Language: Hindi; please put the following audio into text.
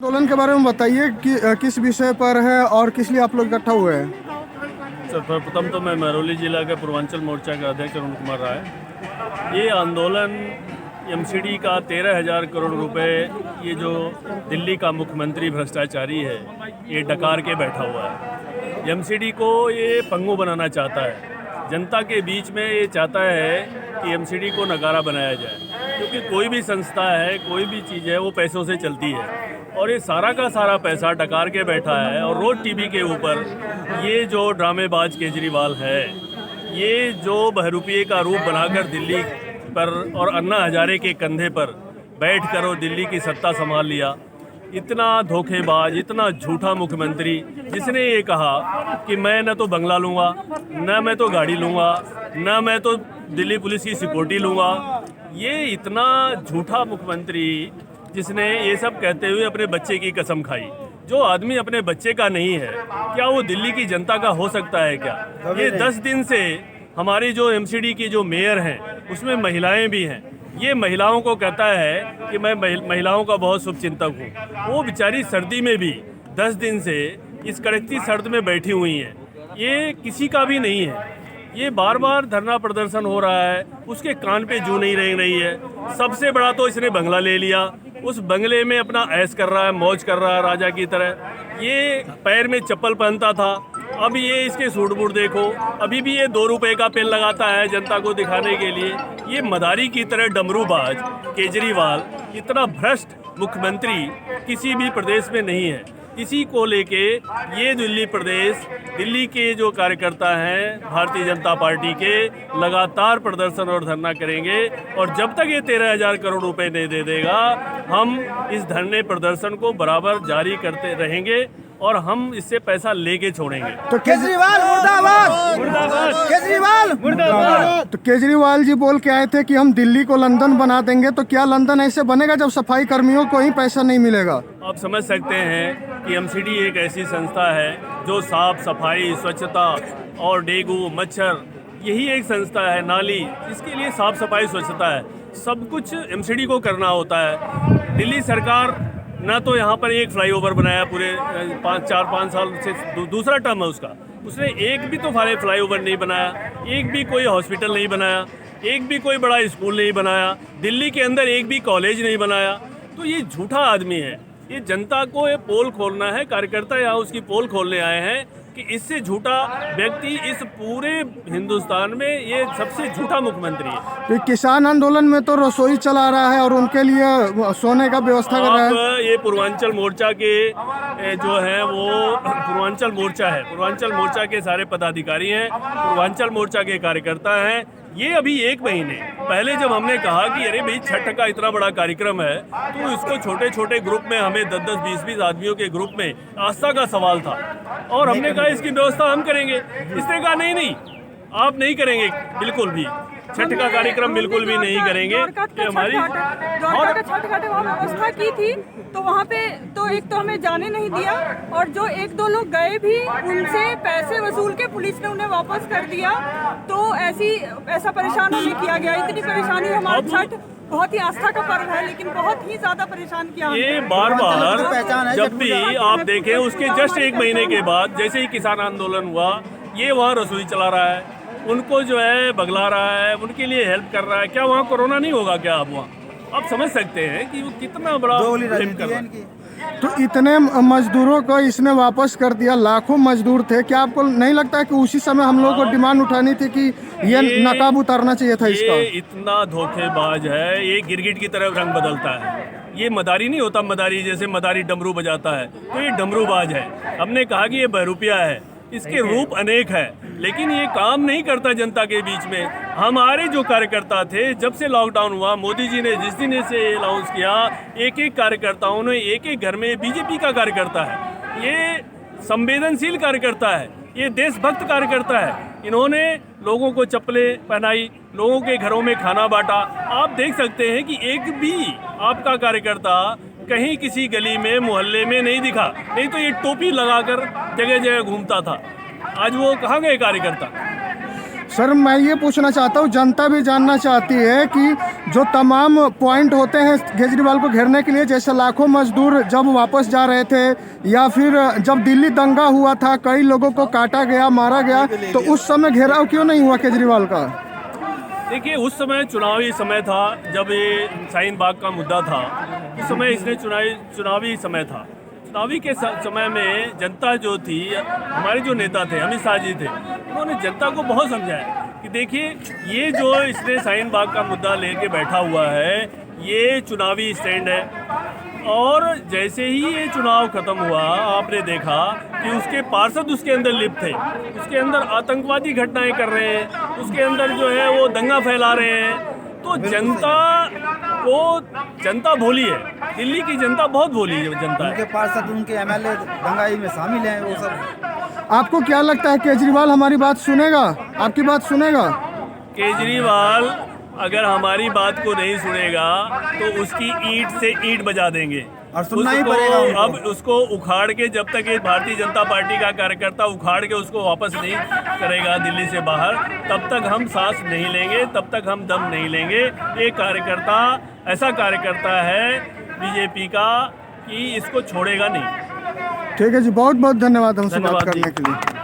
आंदोलन के बारे में बताइए कि किस विषय पर है और किस लिए आप लोग इकट्ठा हुए हैं। सर्वप्रथम तो मैं महरौली जिला के पूर्वांचल मोर्चा के अध्यक्ष अरुण कुमार राय। ये आंदोलन एमसीडी का 13,000 करोड़ रुपए ये जो दिल्ली का मुख्यमंत्री भ्रष्टाचारी है ये डकार के बैठा हुआ है। एमसीडी को ये पंगु बनाना चाहता है, जनता के बीच में ये चाहता है कि एमसीडी को नकारा बनाया जाए, क्योंकि कोई भी संस्था है, कोई भी चीज़ है वो पैसों से चलती है और ये सारा का सारा पैसा डकार के बैठा है। और रोज टीवी के ऊपर ये जो ड्रामेबाज केजरीवाल है, ये जो बहरूपिये का रूप बनाकर दिल्ली पर और अन्ना हजारे के कंधे पर बैठ कर वो दिल्ली की सत्ता संभाल लिया। इतना धोखेबाज, इतना झूठा मुख्यमंत्री जिसने ये कहा कि मैं न तो बंगला लूँगा, न मैं तो गाड़ी लूँगा, न मैं तो दिल्ली पुलिस की सिक्योरिटी लूँगा। ये इतना झूठा मुख्यमंत्री जिसने ये सब कहते हुए अपने बच्चे की कसम खाई। जो आदमी अपने बच्चे का नहीं है, क्या वो दिल्ली की जनता का हो सकता है क्या? ये 10 दिन से हमारी जो एमसीडी की जो मेयर हैं उसमें महिलाएं भी हैं। ये महिलाओं को कहता है कि मैं महिलाओं का बहुत शुभचिंतक हूँ। वो बेचारी सर्दी में भी 10 दिन से इस कड़कती सर्द में बैठी हुई हैं। ये किसी का भी नहीं है। ये बार बार धरना प्रदर्शन हो रहा है, उसके कान पे जू नहीं रह रही है। सबसे बड़ा तो इसने बंगला ले लिया, उस बंगले में अपना ऐश कर रहा है, मौज कर रहा है राजा की तरह। ये पैर में चप्पल पहनता था, अब ये इसके सूट बूट देखो, अभी भी ये 2 रुपए का पेन लगाता है जनता को दिखाने के लिए। ये मदारी की तरह डमरूबाज केजरीवाल, इतना भ्रष्ट मुख्यमंत्री किसी भी प्रदेश में नहीं है। इसी को लेके ये दिल्ली के जो कार्यकर्ता हैं भारतीय जनता पार्टी के लगातार प्रदर्शन और धरना करेंगे। और जब तक ये 13,000 करोड़ रुपए नहीं दे देगा, हम इस धरने प्रदर्शन को बराबर जारी करते रहेंगे और हम इससे पैसा लेके छोड़ेंगे। तो केजरीवाल मुर्दाबाद, मुर्दाबाद, केजरीवाल मुर्दाबाद। तो केजरीवाल जी बोल के आए थे कि हम दिल्ली को लंदन बना देंगे, तो क्या लंदन ऐसे बनेगा जब सफाई कर्मियों को ही पैसा नहीं मिलेगा? आप समझ सकते हैं कि एमसीडी एक ऐसी संस्था है जो साफ सफाई, स्वच्छता और डेंगू, मच्छर, यही एक संस्था है, नाली, इसके लिए साफ सफाई स्वच्छता है, सब कुछ एमसीडी को करना होता है। दिल्ली सरकार ना तो यहाँ पर एक फ्लाईओवर बनाया पूरे 4-5 साल से, दूसरा टर्म है उसका, उसने एक भी तो फ्लाईओवर नहीं बनाया, एक भी कोई हॉस्पिटल नहीं बनाया, एक भी कोई बड़ा स्कूल नहीं बनाया, दिल्ली के अंदर एक भी कॉलेज नहीं बनाया। तो ये झूठा आदमी है। ये जनता को ये पोल खोलना है, कार्यकर्ता यहाँ उसकी पोल खोलने आए हैं कि इससे झूठा व्यक्ति इस पूरे हिंदुस्तान में ये सबसे झूठा मुख्यमंत्री है। तो किसान आंदोलन में तो रसोई चला रहा है और उनके लिए सोने का व्यवस्था कर रहा है। ये पूर्वांचल मोर्चा के जो है वो पूर्वांचल मोर्चा है, पूर्वांचल मोर्चा के सारे पदाधिकारी हैं, पूर्वांचल मोर्चा के कार्यकर्ता हैं। ये अभी 1 महीने पहले जब हमने कहा कि अरे भाई छठ का इतना बड़ा कार्यक्रम है तो इसको छोटे छोटे ग्रुप में, हमें 10-10, 20-20 आदमियों के ग्रुप में, आस्था का सवाल था और हमने कहा इसकी व्यवस्था हम करेंगे। इसने कहा नहीं आप नहीं करेंगे, बिल्कुल भी छठ का कार्यक्रम बिल्कुल भी नहीं करेंगे। हमारी छठ घाट व्यवस्था की थी तो वहाँ पे तो एक तो हमें जाने नहीं दिया और जो 1-2 लोग गए भी उनसे पैसे वसूल के पुलिस ने उन्हें वापस कर दिया। तो ऐसा परेशान हमें किया गया। इतनी परेशानी, हमारा छठ बहुत ही आस्था का पर्व है लेकिन बहुत ही ज्यादा परेशान किया। ये बार जब भी आप देखें उसके जस्ट 1 महीने के बाद जैसे ही किसान आंदोलन हुआ, ये वहाँ रसोई चला रहा है, उनको जो है बगला रहा है, उनके लिए हेल्प कर रहा है। क्या वहाँ कोरोना नहीं होगा क्या? आप वहाँ आप समझ सकते हैं कि वो कितना बड़ा हेल्प कर रहा है। तो इतने मजदूरों को इसने वापस कर दिया, लाखों मजदूर थे। क्या आपको नहीं लगता है कि उसी समय हम लोगों को डिमांड उठानी थी कि ये नकाब उतारना चाहिए था इसका? ये इतना धोखेबाज है, ये गिरगिट की तरफ रंग बदलता है। ये मदारी नहीं होता, मदारी जैसे मदारी डमरू बजाता है, तो ये डमरूबाज है। हमने कहा कि ये बहरूपिया है, इसके रूप अनेक है लेकिन ये काम नहीं करता जनता के बीच में। हमारे जो कार्यकर्ता थे, जब से लॉकडाउन हुआ, मोदी जी ने जिस दिन से अनाउंस किया, एक कार्यकर्ताओं ने एक घर में बीजेपी का कार्यकर्ता है, ये संवेदनशील कार्यकर्ता है, ये देशभक्त कार्यकर्ता है। इन्होंने लोगों को चप्पलें पहनाई, लोगों के घरों में खाना बांटा। आप देख सकते हैं कि एक भी आपका कार्यकर्ता कहीं किसी गली में, मोहल्ले में नहीं दिखा, नहीं तो ये टोपी लगाकर जगह जगह घूमता था। आज वो कहाँ गए कार्यकर्ता? सर मैं ये पूछना चाहता हूँ, जनता भी जानना चाहती है कि जो तमाम पॉइंट होते हैं केजरीवाल को घेरने के लिए, जैसे लाखों मजदूर जब वापस जा रहे थे या फिर जब दिल्ली दंगा हुआ था, कई लोगों को काटा गया, मारा गया, तो उस समय घेराव क्यों नहीं हुआ केजरीवाल का? देखिए, उस समय चुनावी समय था, जब ये शाहीन बाग का मुद्दा था, उस समय इसने चुनावी समय था। चुनावी के समय में जनता जो थी, हमारे जो नेता थे, अमित शाह जी थे, उन्होंने जनता को बहुत समझाया कि देखिए, ये जो इसने शाहीन बाग का मुद्दा लेके बैठा हुआ है, ये चुनावी स्टैंड है। और जैसे ही ये चुनाव खत्म हुआ, आपने देखा कि उसके पार्षद उसके अंदर लिप्त थे, उसके अंदर आतंकवादी घटनाएं कर रहे हैं, उसके अंदर जो है वो दंगा फैला रहे हैं। तो जनता भोली है, दिल्ली की जनता बहुत भोली है जनता है। उनके पार्षद, उनके एमएलए दंगाई में शामिल हैं, वो सब। आपको क्या लगता है केजरीवाल हमारी बात सुनेगा, आपकी बात सुनेगा? केजरीवाल अगर हमारी बात को नहीं सुनेगा तो उसकी ईंट से ईंट बजा देंगे और सुनना ही पड़ेगा उनको। अब उसको उखाड़ के, जब तक ये भारतीय जनता पार्टी का कार्यकर्ता उखाड़ के उसको वापस नहीं करेगा दिल्ली से बाहर, तब तक हम सांस नहीं लेंगे, तब तक हम दम नहीं लेंगे। ये कार्यकर्ता ऐसा कार्यकर्ता है बीजेपी का कि इसको छोड़ेगा नहीं। ठीक है जी, बहुत बहुत धन्यवाद हमसे बात धन्यवाद जी। करने के लिए।